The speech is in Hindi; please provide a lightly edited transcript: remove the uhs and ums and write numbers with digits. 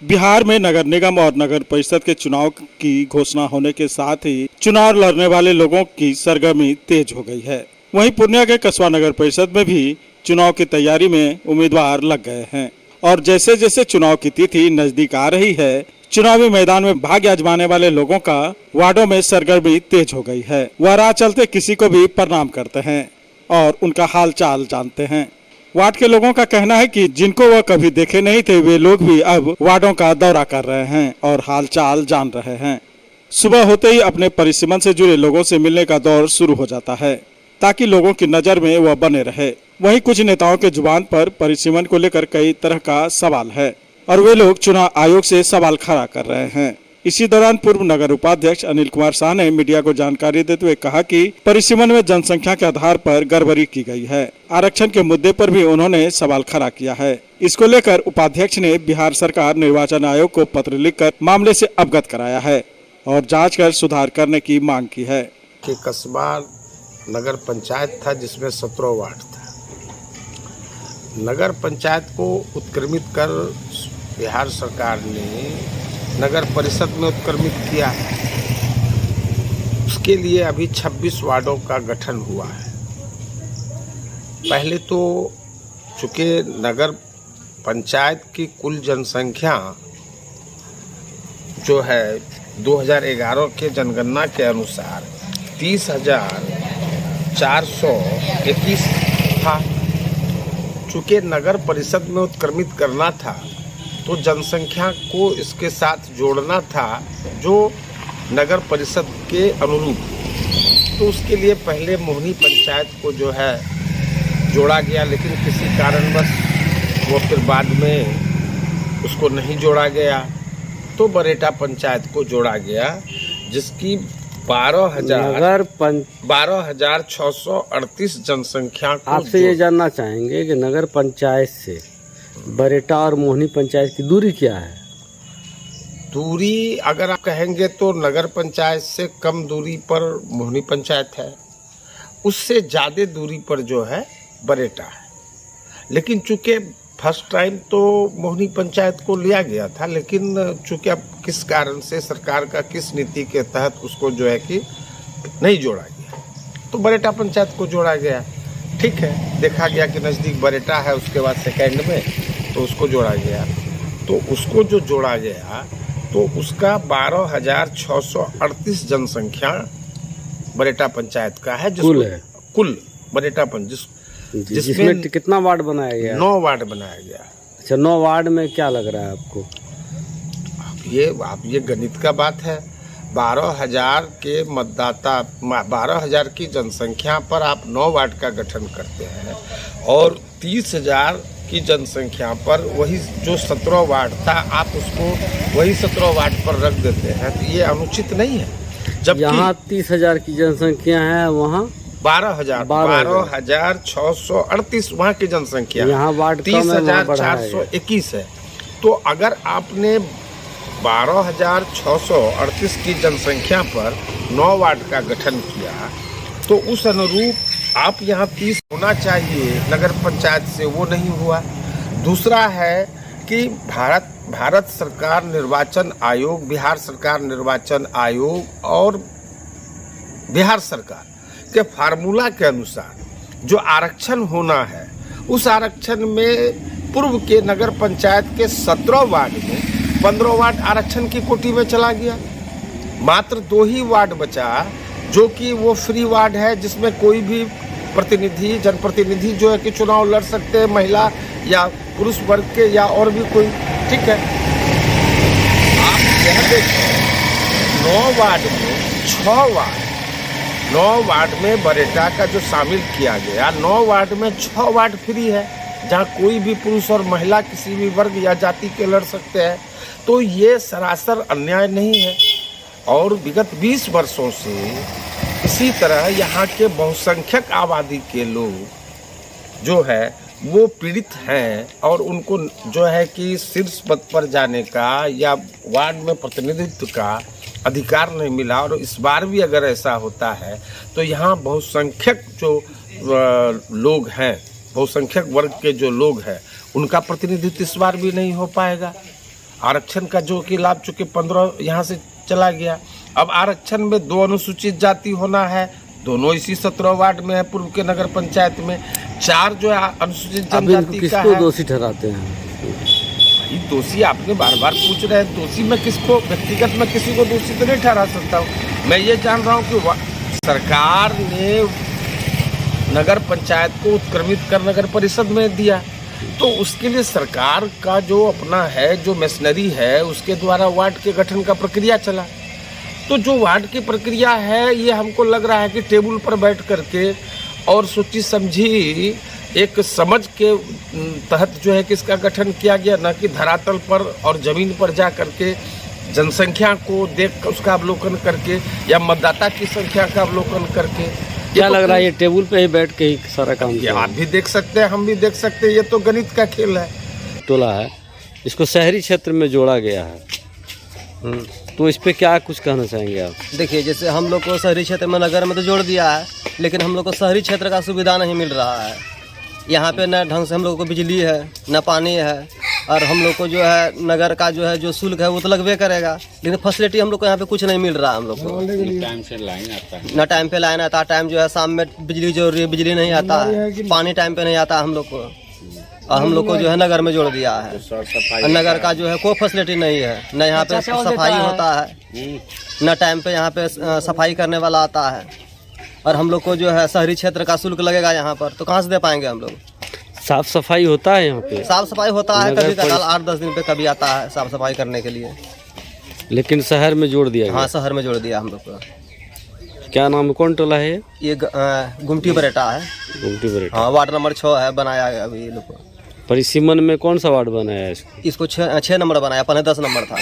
बिहार में नगर निगम और नगर परिषद के चुनाव की घोषणा होने के साथ ही चुनाव लड़ने वाले लोगों की सरगर्मी तेज हो गई है। वहीं पूर्णिया के कस्बा नगर परिषद में भी चुनाव की तैयारी में उम्मीदवार लग गए हैं और जैसे जैसे चुनाव की तिथि नजदीक आ रही है, चुनावी मैदान में भाग्य आजमाने वाले लोगों का वार्डों में सरगर्मी तेज हो गई है। वह राह चलते किसी को भी प्रणाम करते हैं और उनका हाल चाल जानते हैं। वार्ड के लोगों का कहना है कि जिनको वह कभी देखे नहीं थे, वे लोग भी अब वार्डों का दौरा कर रहे हैं और हाल चाल जान रहे हैं। सुबह होते ही अपने परिसीमन से जुड़े लोगों से मिलने का दौर शुरू हो जाता है ताकि लोगों की नजर में वह बने रहे। वहीं कुछ नेताओं के जुबान पर परिसीमन को लेकर कई तरह का सवाल है और वे लोग चुनाव आयोग से सवाल खड़ा कर रहे हैं। इसी दौरान पूर्व नगर उपाध्यक्ष अनिल कुमार शाह ने मीडिया को जानकारी देते हुए कहा कि परिसीमन में जनसंख्या के आधार पर गड़बड़ी की गई है। आरक्षण के मुद्दे पर भी उन्होंने सवाल खड़ा किया है। इसको लेकर उपाध्यक्ष ने बिहार सरकार निर्वाचन आयोग को पत्र लिखकर मामले से अवगत कराया है और जांच कर सुधार करने की मांग की है। कि कस्बा नगर पंचायत था जिसमें 17 वार्ड था। नगर पंचायत को उत्क्रमित कर बिहार सरकार ने नगर परिषद में उत्क्रमित किया। उसके लिए अभी 26 वार्डों का गठन हुआ है। पहले तो चूंकि नगर पंचायत की कुल जनसंख्या जो है 2011 के जनगणना के अनुसार 30,421 था। चूंकि नगर परिषद में उत्क्रमित करना था तो जनसंख्या को इसके साथ जोड़ना था जो नगर परिषद के अनुरूप। तो उसके लिए पहले मोहनी पंचायत को जो है जोड़ा गया, लेकिन किसी कारणवश वो फिर बाद में उसको नहीं जोड़ा गया तो बरेटा पंचायत को जोड़ा गया, जिसकी 12,638 जनसंख्या को। आपसे ये जानना चाहेंगे कि नगर पंचायत से बरेटा और मोहनी पंचायत की दूरी क्या है? दूरी अगर आप कहेंगे तो नगर पंचायत से कम दूरी पर मोहनी पंचायत है, उससे ज़्यादा दूरी पर जो है बरेटा है। लेकिन चूंकि फर्स्ट टाइम तो मोहनी पंचायत को लिया गया था, लेकिन चूंकि अब किस कारण से सरकार का किस नीति के तहत उसको जो है कि नहीं जोड़ा गया तो बरेटा पंचायत को जोड़ा गया। ठीक है, देखा गया कि नज़दीक बरेटा है, उसके बाद सेकेंड में तो उसको जोड़ा गया। तो उसको जो जोड़ा गया तो उसका 12,638 जनसंख्या बरेटा पंचायत का है, कुल बरेटा पंचायत जिसमें कितना वार्ड बनाया गया? 9 वार्ड बनाया गया। अच्छा, 9 वार्ड में क्या लग रहा है आपको? आप ये गणित का बात है। 12,000 के मतदाता, 12,000 की जनसंख्या पर आप 9 वार्ड का गठन करते हैं और 30,000 की जनसंख्या पर वही जो 17 वार्ड था आप उसको वही 17 वार्ड पर रख देते हैं, तो ये अनुचित नहीं है। जब यहाँ 30,000 की जनसंख्या है, वहाँ 12,638 वहाँ की जनसंख्या, यहाँ वार्ड 30,421 है। तो अगर आपने 12,638 की जनसंख्या पर 9 वार्ड का गठन किया तो उस अनुरूप आप यहाँ 30 होना चाहिए नगर पंचायत से, वो नहीं हुआ। दूसरा है कि भारत सरकार निर्वाचन आयोग, बिहार सरकार निर्वाचन आयोग और बिहार सरकार के फार्मूला के अनुसार जो आरक्षण होना है, उस आरक्षण में पूर्व के नगर पंचायत के 17 वार्ड में 15 वार्ड आरक्षण की कोटि में चला गया। मात्र 2 ही वार्ड बचा जो कि वो फ्री वार्ड है, जिसमें कोई भी प्रतिनिधि, जनप्रतिनिधि जो है कि चुनाव लड़ सकते हैं, महिला या पुरुष वर्ग के या और भी कोई। ठीक है, आप यह देखें 9 वार्ड में 6 वार्ड, 9 वार्ड में बरेटा का जो शामिल किया गया, 9 वार्ड में 6 वार्ड फ्री है, जहाँ कोई भी पुरुष और महिला किसी भी वर्ग या जाति के लड़ सकते हैं। तो ये सरासर अन्याय नहीं है। और विगत 20 वर्षों से इसी तरह यहाँ के बहुसंख्यक आबादी के लोग जो है वो पीड़ित हैं और उनको जो है कि शीर्ष पद पर जाने का या वार्ड में प्रतिनिधित्व का अधिकार नहीं मिला। और इस बार भी अगर ऐसा होता है तो यहाँ बहुसंख्यक जो लोग हैं, बहुसंख्यक वर्ग के जो लोग हैं, उनका प्रतिनिधित्व इस बार भी नहीं हो पाएगा। आरक्षण का जो कि लाभ चूंकि 15 यहाँ से चला गया। अब आरक्षण में 2 अनुसूचित जाति होना है, दोनों इसी 17 वार्ड में है पूर्व के नगर पंचायत में। 4 जो है अनुसूचित अब इनको जनजाति का किसको है। दोषी ठहराते हैं? ये दोषी आपने बार बार पूछ रहे हैं, दोषी मैं किसको, व्यक्तिगत मैं किसी को दोषी तो नहीं ठहरा सकता हूँ। मैं ये जान रहा हूँ कि सरकार ने नगर पंचायत को उत्क्रमित कर नगर परिषद में दिया, तो उसके लिए सरकार का जो अपना है, जो मशीनरी है, उसके द्वारा वार्ड के गठन का प्रक्रिया चला। तो जो वार्ड की प्रक्रिया है, ये हमको लग रहा है कि टेबल पर बैठ करके और सोची समझी एक समझ के तहत जो है कि इसका गठन किया गया, न कि धरातल पर और जमीन पर जा करके जनसंख्या को देख उसका अवलोकन करके या मतदाता की संख्या का अवलोकन करके। क्या लग रहा है ये टेबल पे ही बैठ के ही सारा काम ये किया? आप भी देख सकते हैं, हम भी देख सकते हैं, ये तो गणित का खेल है। टोला है, इसको शहरी क्षेत्र में जोड़ा गया है, तो इस पे क्या कुछ कहना चाहेंगे आप? देखिए, जैसे हम लोग को शहरी क्षेत्र में नगर में तो जोड़ दिया है, लेकिन हम लोग को शहरी क्षेत्र का सुविधा नहीं मिल रहा है। यहाँ पे न ढंग से हम लोग को बिजली है, न पानी है, और हम लोग को जो है नगर का जो है जो शुल्क है वो तो लगबे करेगा, लेकिन फैसिलिटी हम लोग को यहाँ पे कुछ नहीं मिल रहा है। हम लोग को टाइम से लाइन आता है, न टाइम पे लाइन आता है, टाइम जो है शाम में बिजली जरूरी है, बिजली नहीं आता है, पानी टाइम पे नहीं आता हम लोग को, और हम लोग को जो है नगर में जोड़ दिया है। और नगर का जो है कोई फैसिलिटी नहीं है, न यहाँ पे सफाई होता है, न टाइम पे यहाँ पे सफाई करने वाला आता है, और हम लोग को जो है शहरी क्षेत्र का शुल्क लगेगा यहाँ पर, तो कहाँ से दे पाएंगे हम लोग? साफ सफाई होता है यहाँ पे? साफ सफाई होता है, नगर कभी कभार परिषद- 8-10 दिन पे कभी आता है साफ सफाई करने के लिए। लेकिन शहर में जोड़ दिया गया। हाँ, शहर में जोड़ दिया हम लोग को। क्या नाम है, कौन टोला है? ये गुमटी बरेटा है। गुमटी बरेटा। हाँ, वार्ड नंबर 6 है, बनाया है अभी ये लोग को। परिसीमन में कौन सा वार्ड बनाया है इसको? इसको 6 नंबर बनाया, पहले 10 नंबर था।